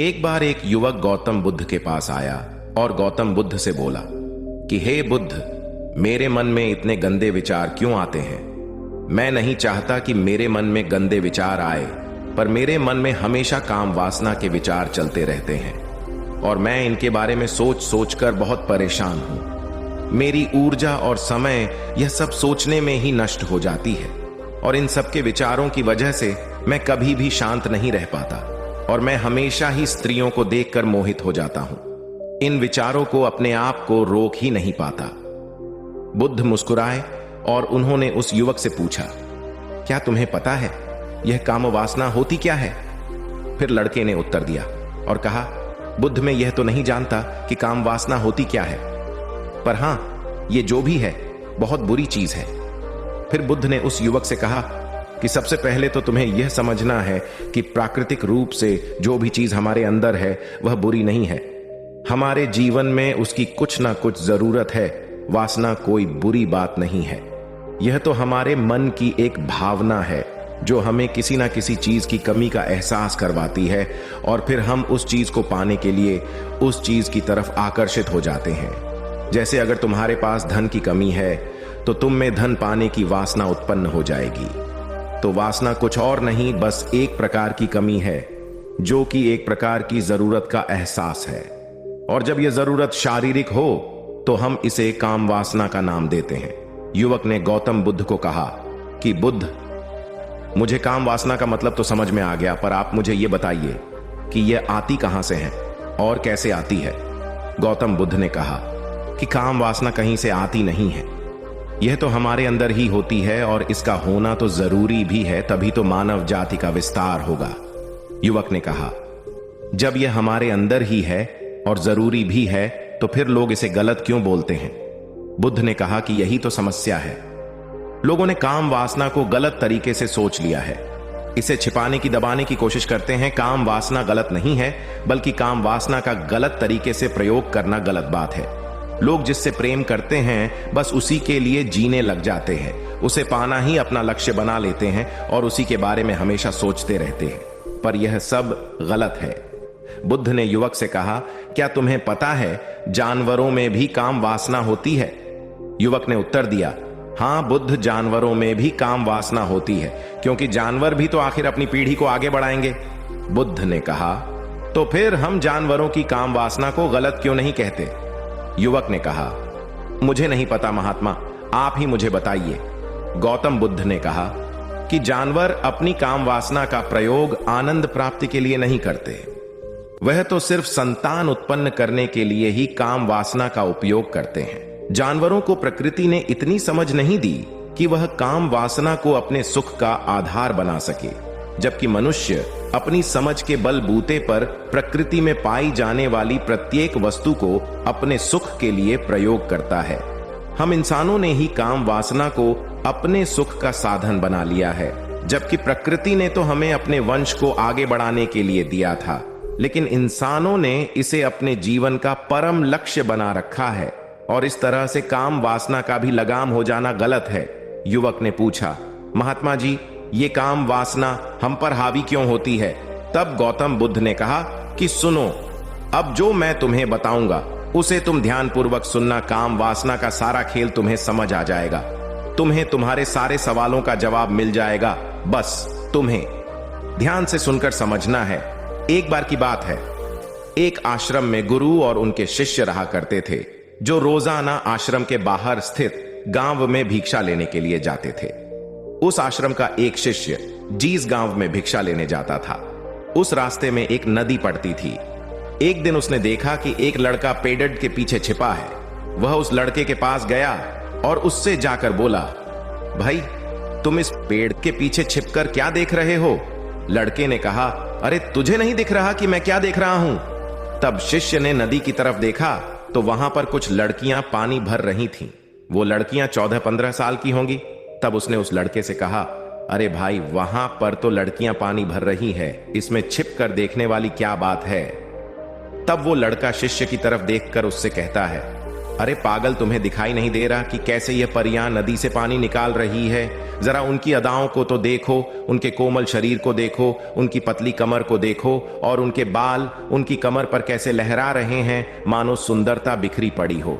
एक बार एक युवक गौतम बुद्ध के पास आया और गौतम बुद्ध से बोला कि हे बुद्ध, मेरे मन में इतने गंदे विचार क्यों आते हैं। मैं नहीं चाहता कि मेरे मन में गंदे विचार आए, पर मेरे मन में हमेशा काम वासना के विचार चलते रहते हैं और मैं इनके बारे में सोच सोच कर बहुत परेशान हूं। मेरी ऊर्जा और समय यह सब सोचने में ही नष्ट हो जाती है और इन सब के विचारों की वजह से मैं कभी भी शांत नहीं रह पाता और मैं हमेशा ही स्त्रियों को देखकर मोहित हो जाता हूं। इन विचारों को अपने आप को रोक ही नहीं पाता। बुद्ध मुस्कुराए और उन्होंने उस युवक से पूछा, क्या तुम्हें पता है यह काम वासना होती क्या है? फिर लड़के ने उत्तर दिया और कहा, बुद्ध, मैं यह तो नहीं जानता कि काम वासना होती क्या है, पर हां, यह जो भी है बहुत बुरी चीज है। फिर बुद्ध ने उस युवक से कहा कि सबसे पहले तो तुम्हें यह समझना है कि प्राकृतिक रूप से जो भी चीज हमारे अंदर है वह बुरी नहीं है। हमारे जीवन में उसकी कुछ ना कुछ जरूरत है। वासना कोई बुरी बात नहीं है। यह तो हमारे मन की एक भावना है जो हमें किसी ना किसी चीज की कमी का एहसास करवाती है और फिर हम उस चीज को पाने के लिए उस चीज की तरफ आकर्षित हो जाते हैं। जैसे अगर तुम्हारे पास धन की कमी है तो तुम में धन पाने की वासना उत्पन्न हो जाएगी। तो वासना कुछ और नहीं, बस एक प्रकार की कमी है जो कि एक प्रकार की जरूरत का एहसास है। और जब यह जरूरत शारीरिक हो तो हम इसे काम वासना का नाम देते हैं। युवक ने गौतम बुद्ध को कहा कि बुद्ध, मुझे काम वासना का मतलब तो समझ में आ गया, पर आप मुझे यह बताइए कि यह आती कहां से है और कैसे आती है। गौतम बुद्ध ने कहा कि काम वासना कहीं से आती नहीं है, यह तो हमारे अंदर ही होती है और इसका होना तो जरूरी भी है, तभी तो मानव जाति का विस्तार होगा। युवक ने कहा, जब यह हमारे अंदर ही है और जरूरी भी है तो फिर लोग इसे गलत क्यों बोलते हैं? बुद्ध ने कहा कि यही तो समस्या है। लोगों ने काम वासना को गलत तरीके से सोच लिया है। इसे छिपाने की, दबाने की कोशिश करते हैं। काम वासना गलत नहीं है, बल्कि काम वासना का गलत तरीके से प्रयोग करना गलत बात है। लोग जिससे प्रेम करते हैं बस उसी के लिए जीने लग जाते हैं, उसे पाना ही अपना लक्ष्य बना लेते हैं और उसी के बारे में हमेशा सोचते रहते हैं, पर यह सब गलत है। बुद्ध ने युवक से कहा, क्या तुम्हें पता है जानवरों में भी काम वासना होती है? युवक ने उत्तर दिया, हां बुद्ध, जानवरों में भी काम वासना होती है, क्योंकि जानवर भी तो आखिर अपनी पीढ़ी को आगे बढ़ाएंगे। बुद्ध ने कहा, तो फिर हम जानवरों की काम वासना को गलत क्यों नहीं कहते? युवक ने कहा, मुझे नहीं पता महात्मा, आप ही मुझे बताइए। गौतम बुद्ध ने कहा कि जानवर अपनी काम वासना का प्रयोग आनंद प्राप्ति के लिए नहीं करते, वह तो सिर्फ संतान उत्पन्न करने के लिए ही काम वासना का उपयोग करते हैं। जानवरों को प्रकृति ने इतनी समझ नहीं दी कि वह काम वासना को अपने सुख का आधार बना सके, जबकि मनुष्य अपनी समझ के बलबूते पर प्रकृति में पाई जाने वाली प्रत्येक वस्तु को अपने सुख के लिए प्रयोग करता है। हम इंसानों ने ही काम वासना को अपने सुख का साधन बना लिया है, जबकि प्रकृति ने तो हमें अपने वंश को आगे बढ़ाने के लिए दिया था, लेकिन इंसानों ने इसे अपने जीवन का परम लक्ष्य बना रखा है और इस तरह से काम वासना का भी लगाम हो जाना गलत है। युवक ने पूछा, महात्मा जी, ये काम वासना हम पर हावी क्यों होती है? तब गौतम बुद्ध ने कहा कि सुनो, अब जो मैं तुम्हें बताऊंगा उसे तुम ध्यानपूर्वक सुनना। काम वासना का सारा खेल तुम्हें समझ आ जाएगा, तुम्हें तुम्हारे सारे सवालों का जवाब मिल जाएगा। बस तुम्हें ध्यान से सुनकर समझना है। एक बार की बात है, एक आश्रम में गुरु और उनके शिष्य रहा करते थे, जो रोजाना आश्रम के बाहर स्थित गांव में भिक्षा लेने के लिए जाते थे। उस आश्रम का एक शिष्य जिस गांव में भिक्षा लेने जाता था, उस रास्ते में एक नदी पड़ती थी। एक दिन उसने देखा कि एक लड़का पेड़ के पीछे छिपा है। वह उस लड़के के पास गया और उससे जाकर बोला, भाई, तुम इस पेड़ के पीछे छिपकर क्या देख रहे हो? लड़के ने कहा, अरे तुझे नहीं दिख रहा कि मैं क्या देख रहा हूं? तब शिष्य ने नदी की तरफ देखा तो वहां पर कुछ लड़कियां पानी भर रही थीं। वो लड़कियां 14-15 साल की होंगी। तब उसने उस लड़के से कहा, अरे भाई, वहां पर तो लड़कियां पानी भर रही है, इसमें छिप कर देखने वाली क्या बात है? तब वो लड़का शिष्य की तरफ देखकर उससे कहता है, अरे पागल, तुम्हें दिखाई नहीं दे रहा कि कैसे यह परियां नदी से पानी निकाल रही है? जरा उनकी अदाओं को तो देखो, उनके कोमल शरीर को देखो, उनकी पतली कमर को देखो, और उनके बाल उनकी कमर पर कैसे लहरा रहे हैं, मानो सुंदरता बिखरी पड़ी हो।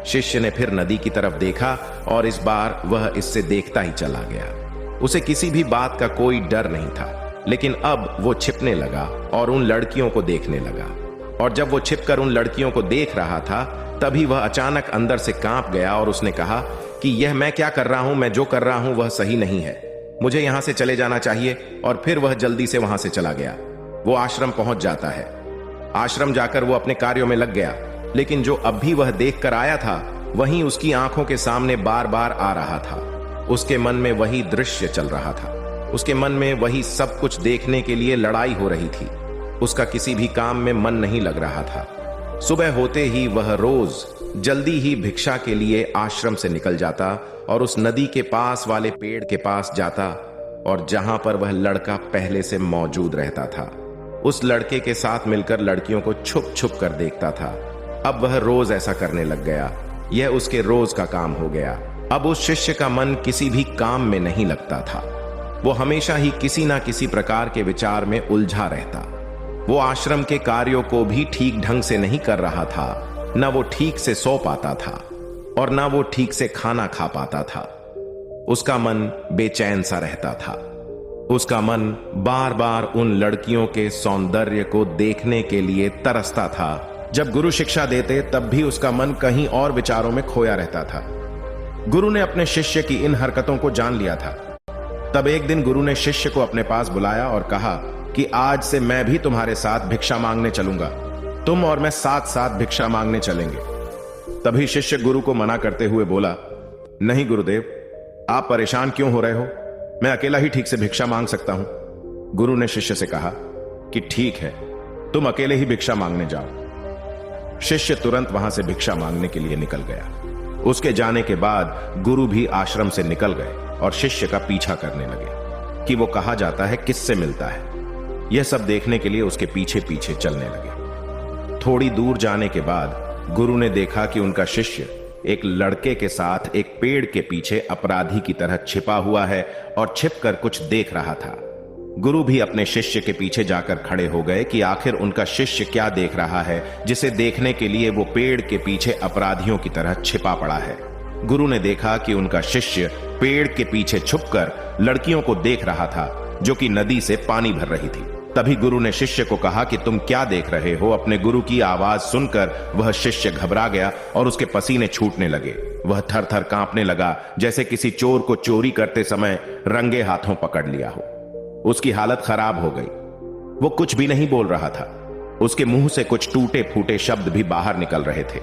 शिष्य ने फिर नदी की तरफ देखा और इस बार वह इससे देखता ही चला गया। उसे किसी भी बात का कोई डर नहीं था, लेकिन अब वो छिपने लगा और उन लड़कियों को देखने लगा। और जब वो छिपकर उन लड़कियों को देख रहा था, तभी वह अचानक अंदर से कांप गया और उसने कहा कि यह मैं क्या कर रहा हूं? मैं जो कर रहा हूं वह सही नहीं है, मुझे यहां से चले जाना चाहिए। और फिर वह जल्दी से वहां से चला गया। वो आश्रम पहुंच जाता है। आश्रम जाकर वो अपने कार्यों में लग गया, लेकिन जो अब भी वह देख कर आया था वहीं उसकी आंखों के सामने बार बार आ रहा था। उसके मन में वही दृश्य चल रहा था। उसके मन में वही सब कुछ देखने के लिए लड़ाई हो रही थी। उसका किसी भी काम में मन नहीं लग रहा था। सुबह होते ही वह रोज जल्दी ही भिक्षा के लिए आश्रम से निकल जाता और उस नदी के पास वाले पेड़ के पास जाता, और जहां पर वह लड़का पहले से मौजूद रहता था, उस लड़के के साथ मिलकर लड़कियों को छुप छुप कर देखता था। अब वह रोज ऐसा करने लग गया। यह उसके रोज का काम हो गया। अब उस शिष्य का मन किसी भी काम में नहीं लगता था। वो हमेशा ही किसी ना किसी प्रकार के विचार में उलझा रहता। वो आश्रम के कार्यों को भी ठीक ढंग से नहीं कर रहा था। न वो ठीक से सो पाता था और न वो ठीक से खाना खा पाता था। उसका मन बेचैन सा रहता था। उसका मन बार बार उन लड़कियों के सौंदर्य को देखने के लिए तरसता था। जब गुरु शिक्षा देते तब भी उसका मन कहीं और विचारों में खोया रहता था। गुरु ने अपने शिष्य की इन हरकतों को जान लिया था। तब एक दिन गुरु ने शिष्य को अपने पास बुलाया और कहा कि आज से मैं भी तुम्हारे साथ भिक्षा मांगने चलूंगा। तुम और मैं साथ साथ भिक्षा मांगने चलेंगे। तभी शिष्य गुरु को मना करते हुए बोला, नहीं गुरुदेव, आप परेशान क्यों हो रहे हो? मैं अकेला ही ठीक से भिक्षा मांग सकता हूं। गुरु ने शिष्य से कहा कि ठीक है, तुम अकेले ही भिक्षा मांगने जाओ। शिष्य तुरंत वहां से भिक्षा मांगने के लिए निकल गया। उसके जाने के बाद गुरु भी आश्रम से निकल गए और शिष्य का पीछा करने लगे कि वो कहा जाता है, किससे मिलता है। यह सब देखने के लिए उसके पीछे पीछे चलने लगे। थोड़ी दूर जाने के बाद गुरु ने देखा कि उनका शिष्य एक लड़के के साथ एक पेड़ के पीछे अपराधी की तरह छिपा हुआ है और छिपकर कुछ देख रहा था। गुरु भी अपने शिष्य के पीछे जाकर खड़े हो गए कि आखिर उनका शिष्य क्या देख रहा है, जिसे देखने के लिए वो पेड़ के पीछे अपराधियों की तरह छिपा पड़ा है। गुरु ने देखा कि उनका शिष्य पेड़ के पीछे छुपकर लड़कियों को देख रहा था जो कि नदी से पानी भर रही थी। तभी गुरु ने शिष्य को कहा कि तुम क्या देख रहे हो? अपने गुरु की आवाज सुनकर वह शिष्य घबरा गया और उसके पसीने छूटने लगे। वह थर थर कांपने लगा, जैसे किसी चोर को चोरी करते समय रंगे हाथों पकड़ लिया हो। उसकी हालत खराब हो गई। वो कुछ भी नहीं बोल रहा था। उसके मुंह से कुछ टूटे फूटे शब्द भी बाहर निकल रहे थे।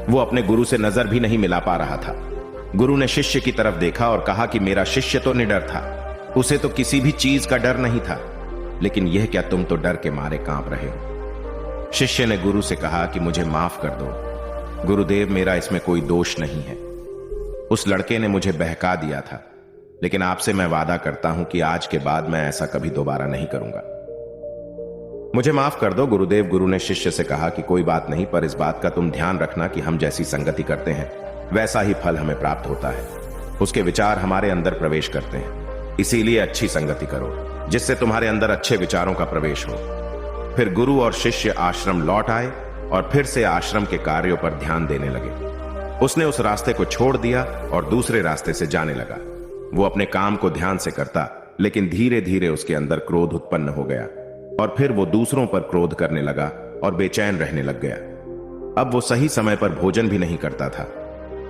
वो अपने गुरु से नजर भी नहीं मिला पा रहा था। गुरु ने शिष्य की तरफ देखा और कहा कि मेरा शिष्य तो निडर था, उसे तो किसी भी चीज का डर नहीं था, लेकिन यह क्या तुम तो डर के मारे कांप रहे हो। शिष्य ने गुरु से कहा कि मुझे माफ कर दो गुरुदेव, मेरा इसमें कोई दोष नहीं है। उस लड़के ने मुझे बहका दिया था, लेकिन आपसे मैं वादा करता हूं कि आज के बाद मैं ऐसा कभी दोबारा नहीं करूंगा। मुझे माफ कर दो गुरुदेव। गुरु ने शिष्य से कहा कि कोई बात नहीं, पर इस बात का तुम ध्यान रखना कि हम जैसी संगति करते हैं वैसा ही फल हमें प्राप्त होता है। उसके विचार हमारे अंदर प्रवेश करते हैं, इसीलिए अच्छी संगति करो जिससे तुम्हारे अंदर अच्छे विचारों का प्रवेश हो। फिर गुरु और शिष्य आश्रम लौट आए और फिर से आश्रम के कार्यों पर ध्यान देने लगे। उसने उस रास्ते को छोड़ दिया और दूसरे रास्ते से जाने लगा। वो अपने काम को ध्यान से करता, लेकिन धीरे धीरे उसके अंदर क्रोध उत्पन्न हो गया और फिर वो दूसरों पर क्रोध करने लगा और बेचैन रहने लग गया। अब वो सही समय पर भोजन भी नहीं करता था।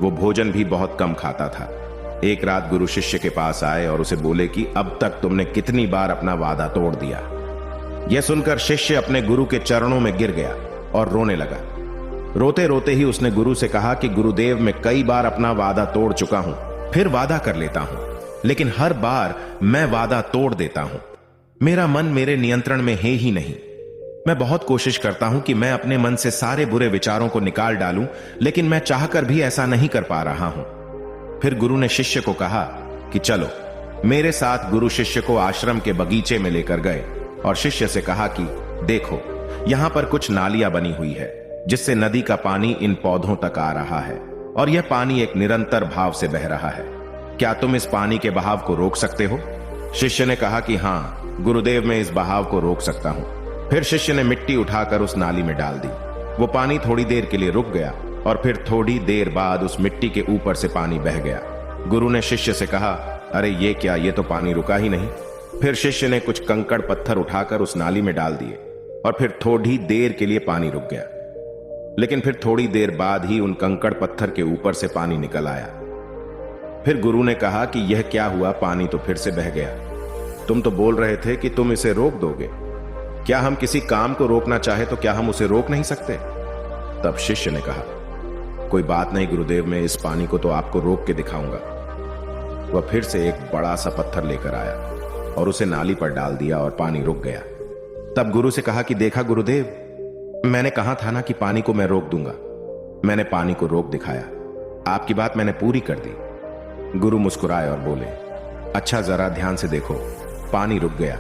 वो भोजन भी बहुत कम खाता था। एक रात गुरु शिष्य के पास आए और उसे बोले कि अब तक तुमने कितनी बार अपना वादा तोड़ दिया। यह सुनकर शिष्य अपने गुरु के चरणों में गिर गया और रोने लगा। रोते रोते ही उसने गुरु से कहा कि गुरुदेव, मैं कई बार अपना वादा तोड़ चुका हूं, फिर वादा कर लेता हूं, लेकिन हर बार मैं वादा तोड़ देता हूं। मेरा मन मेरे नियंत्रण में है ही नहीं। मैं बहुत कोशिश करता हूं कि मैं अपने मन से सारे बुरे विचारों को निकाल डालूं, लेकिन मैं चाहकर भी ऐसा नहीं कर पा रहा हूं। फिर गुरु ने शिष्य को कहा कि चलो मेरे साथ। गुरु शिष्य को आश्रम के बगीचे में लेकर गए और शिष्य से कहा कि देखो, यहां पर कुछ नालियां बनी हुई है जिससे नदी का पानी इन पौधों तक आ रहा है और यह पानी एक निरंतर भाव से बह रहा है। क्या तुम इस पानी के बहाव को रोक सकते हो? शिष्य ने कहा कि हाँ गुरुदेव, मैं इस बहाव को रोक सकता हूं। फिर शिष्य ने मिट्टी उठाकर उस नाली में डाल दी। वो पानी थोड़ी देर के लिए रुक गया और फिर थोड़ी देर बाद उस मिट्टी के ऊपर से पानी बह गया। गुरु ने शिष्य से कहा, अरे ये क्या, ये तो पानी रुका ही नहीं। फिर शिष्य ने कुछ कंकड़ पत्थर उठाकर उस नाली में डाल दिए और फिर थोड़ी देर के लिए पानी रुक गया। लेकिन फिर थोड़ी देर बाद ही उन कंकड़ पत्थर के ऊपर से पानी निकल आया। फिर गुरु ने कहा कि यह क्या हुआ, पानी तो फिर से बह गया। तुम तो बोल रहे थे कि तुम इसे रोक दोगे। क्या हम किसी काम को रोकना चाहे तो क्या हम उसे रोक नहीं सकते? तब शिष्य ने कहा, कोई बात नहीं गुरुदेव, मैं इस पानी को तो आपको रोक के दिखाऊंगा। वह फिर से एक बड़ा सा पत्थर लेकर आया और उसे नाली पर डाल दिया और पानी रुक गया। तब गुरु से कहा कि देखा गुरुदेव, मैंने कहा था ना कि पानी को मैं रोक दूंगा। मैंने पानी को रोक दिखाया, आपकी बात मैंने पूरी कर दी। गुरु मुस्कुराए और बोले, अच्छा जरा ध्यान से देखो, पानी रुक गया।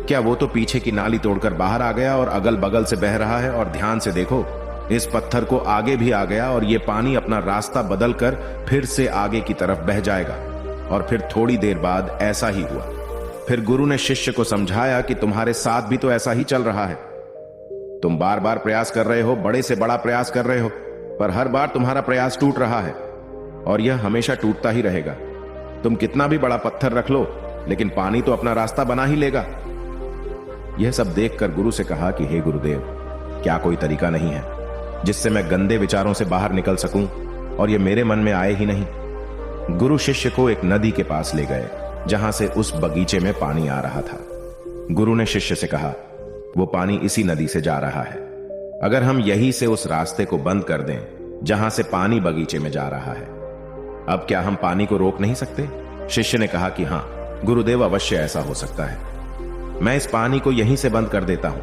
क्या वो तो पीछे की नाली तोड़कर बाहर आ गया और अगल बगल से बह रहा है, और ध्यान से देखो इस पत्थर को आगे भी आ गया और ये पानी अपना रास्ता बदलकर फिर से आगे की तरफ बह जाएगा। और फिर थोड़ी देर बाद ऐसा ही हुआ। फिर गुरु ने शिष्य को समझाया कि तुम्हारे साथ भी तो ऐसा ही चल रहा है। तुम बार बार प्रयास कर रहे हो, बड़े से बड़ा प्रयास कर रहे हो, पर हर बार तुम्हारा प्रयास टूट रहा है और यह हमेशा टूटता ही रहेगा। तुम कितना भी बड़ा पत्थर रख लो, लेकिन पानी तो अपना रास्ता बना ही लेगा। यह सब देखकर गुरु से कहा कि हे गुरुदेव, क्या कोई तरीका नहीं है जिससे मैं गंदे विचारों से बाहर निकल सकूं और ये मेरे मन में आए ही नहीं? गुरु शिष्य को एक नदी के पास ले गए जहां से उस बगीचे में पानी आ रहा था। गुरु ने शिष्य से कहा, वो पानी इसी नदी से जा रहा है। अगर हम यहीं से उस रास्ते को बंद कर दें जहां से पानी बगीचे में जा रहा है, अब क्या हम पानी को रोक नहीं सकते? शिष्य ने कहा कि हां गुरुदेव, अवश्य ऐसा हो सकता है। मैं इस पानी को यहीं से बंद कर देता हूं,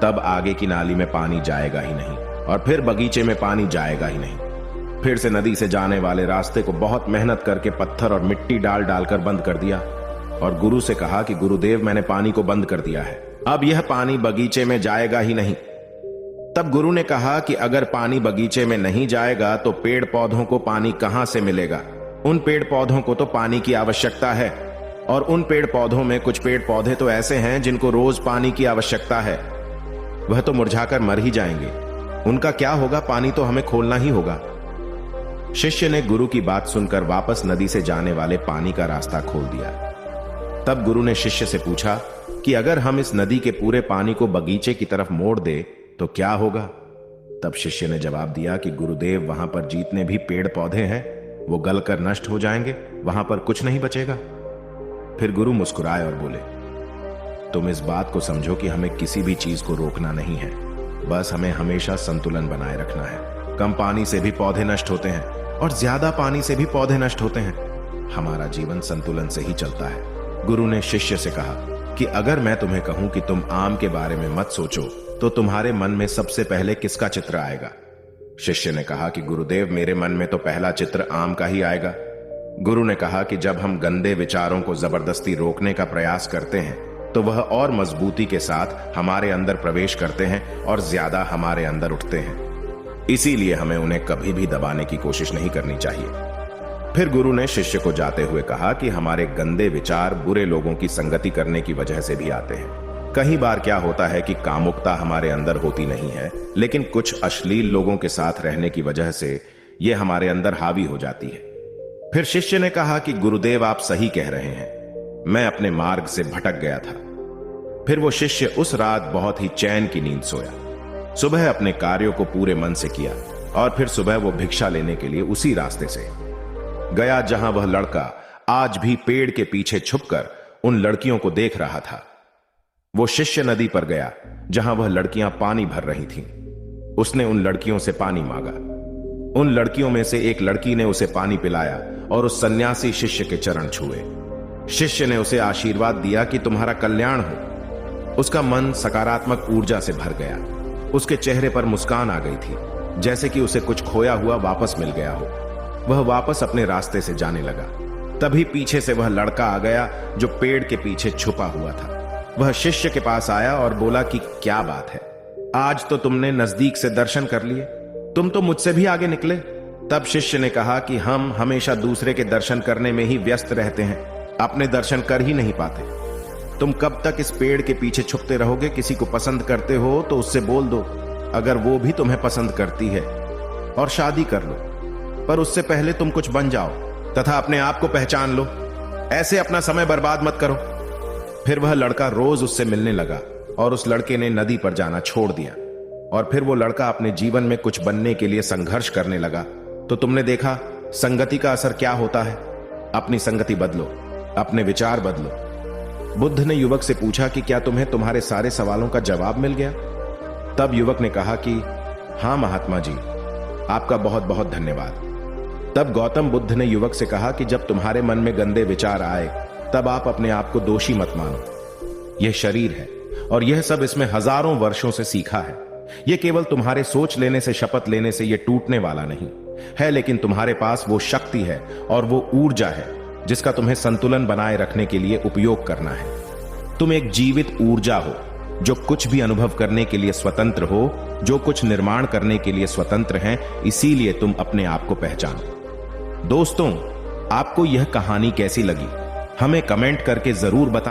तब आगे की नाली में पानी जाएगा ही नहीं और फिर बगीचे में पानी जाएगा ही नहीं। फिर से नदी से जाने वाले रास्ते को बहुत मेहनत करके पत्थर और मिट्टी डाल डालकर बंद कर दिया और गुरु से कहा कि गुरुदेव, मैंने पानी को बंद कर दिया है, अब यह पानी बगीचे में जाएगा ही नहीं। तब गुरु ने कहा कि अगर पानी बगीचे में नहीं जाएगा तो पेड़ पौधों को पानी कहां से मिलेगा? उन पेड़ पौधों को तो पानी की आवश्यकता है और उन पेड़ पौधों में कुछ पेड़ पौधे तो ऐसे हैं जिनको रोज पानी की आवश्यकता है। वह तो मुरझाकर मर ही जाएंगे, उनका क्या होगा? पानी तो हमें खोलना ही होगा। शिष्य ने गुरु की बात सुनकर वापस नदी से जाने वाले पानी का रास्ता खोल दिया। तब गुरु ने शिष्य से पूछा कि अगर हम इस नदी के पूरे पानी को बगीचे की तरफ मोड़ दे तो क्या होगा? तब शिष्य ने जवाब दिया कि गुरुदेव, वहां पर जितने भी पेड़ पौधे हैं वो गलकर नष्ट हो जाएंगे, वहां पर कुछ नहीं बचेगा। फिर गुरु मुस्कुराए और बोले, तुम इस बात को समझो कि हमें किसी भी चीज को रोकना नहीं है, बस हमें हमेशा संतुलन बनाए रखना है। कम पानी से भी पौधे नष्ट होते हैं और ज्यादा पानी से भी पौधे नष्ट होते हैं। हमारा जीवन संतुलन से ही चलता है। गुरु ने शिष्य से कहा कि अगर मैं तुम्हें कहूं कि तुम आम के बारे में मत सोचो तो तुम्हारे मन में सबसे पहले किसका चित्र आएगा? शिष्य ने कहा कि गुरुदेव, मेरे मन में तो पहला चित्र आम का ही आएगा। गुरु ने कहा कि जब हम गंदे विचारों को जबरदस्ती रोकने का प्रयास करते हैं तो वह और मजबूती के साथ हमारे अंदर प्रवेश करते हैं और ज्यादा हमारे अंदर उठते हैं। इसीलिए हमें उन्हें कभी भी दबाने की कोशिश नहीं करनी चाहिए। फिर गुरु ने शिष्य को जाते हुए कहा कि हमारे गंदे विचार बुरे लोगों की संगति करने की वजह से भी आते हैं। कई बार क्या होता है कि कामुकता हमारे अंदर होती नहीं है, लेकिन कुछ अश्लील लोगों के साथ रहने की वजह से यह हमारे अंदर हावी हो जाती है। फिर शिष्य ने कहा कि गुरुदेव, आप सही कह रहे हैं, मैं अपने मार्ग से भटक गया था। फिर वो शिष्य उस रात बहुत ही चैन की नींद सोया। सुबह अपने कार्यों को पूरे मन से किया और फिर सुबह वो भिक्षा लेने के लिए उसी रास्ते से गया जहां वह लड़का आज भी पेड़ के पीछे छुपकर उन लड़कियों को देख रहा था। वो शिष्य नदी पर गया जहां वह लड़कियां पानी भर रही थीं। उसने उन लड़कियों से पानी मांगा। उन लड़कियों में से एक लड़की ने उसे पानी पिलाया और उस सन्यासी शिष्य के चरण छुए। शिष्य ने उसे आशीर्वाद दिया कि तुम्हारा कल्याण हो। उसका मन सकारात्मक ऊर्जा से भर गया। उसके चेहरे पर मुस्कान आ गई थी, जैसे कि उसे कुछ खोया हुआ वापस मिल गया हो। वह वापस अपने रास्ते से जाने लगा। तभी पीछे से वह लड़का आ गया जो पेड़ के पीछे छुपा हुआ था। वह शिष्य के पास आया और बोला कि क्या बात है, आज तो तुमने नजदीक से दर्शन कर लिए, तुम तो मुझसे भी आगे निकले। तब शिष्य ने कहा कि हम हमेशा दूसरे के दर्शन करने में ही व्यस्त रहते हैं, अपने दर्शन कर ही नहीं पाते। तुम कब तक इस पेड़ के पीछे छुपते रहोगे? किसी को पसंद करते हो तो उससे बोल दो, अगर वो भी तुम्हें पसंद करती है, और शादी कर लो। पर उससे पहले तुम कुछ बन जाओ तथा अपने आप को पहचान लो। ऐसे अपना समय बर्बाद मत करो। फिर वह लड़का रोज उससे मिलने लगा और उस लड़के ने नदी पर जाना छोड़ दिया। और फिर वो लड़का अपने जीवन में कुछ बनने के लिए संघर्ष करने लगा। तो तुमने देखा संगति का असर क्या होता है। अपनी संगति बदलो, अपने विचार बदलो। बुद्ध ने युवक से पूछा कि क्या तुम्हें तुम्हारे सारे सवालों का जवाब मिल गया? तब युवक ने कहा कि हां महात्मा जी, आपका बहुत बहुत धन्यवाद। तब गौतम बुद्ध ने युवक से कहा कि जब तुम्हारे मन में गंदे विचार आए तब आप अपने आप को दोषी मत मानो। यह शरीर है और यह सब इसमें हजारों वर्षों से सीखा है। यह केवल तुम्हारे सोच लेने से, शपथ लेने से यह टूटने वाला नहीं है, लेकिन तुम्हारे पास वो शक्ति है और वो ऊर्जा है जिसका तुम्हें संतुलन बनाए रखने के लिए उपयोग करना है। तुम एक जीवित ऊर्जा हो जो कुछ भी अनुभव करने के लिए स्वतंत्र हो, जो कुछ निर्माण करने के लिए स्वतंत्र हैं। इसीलिए तुम अपने आप को पहचानो। दोस्तों, आपको यह कहानी कैसी लगी हमें कमेंट करके जरूर बताएं।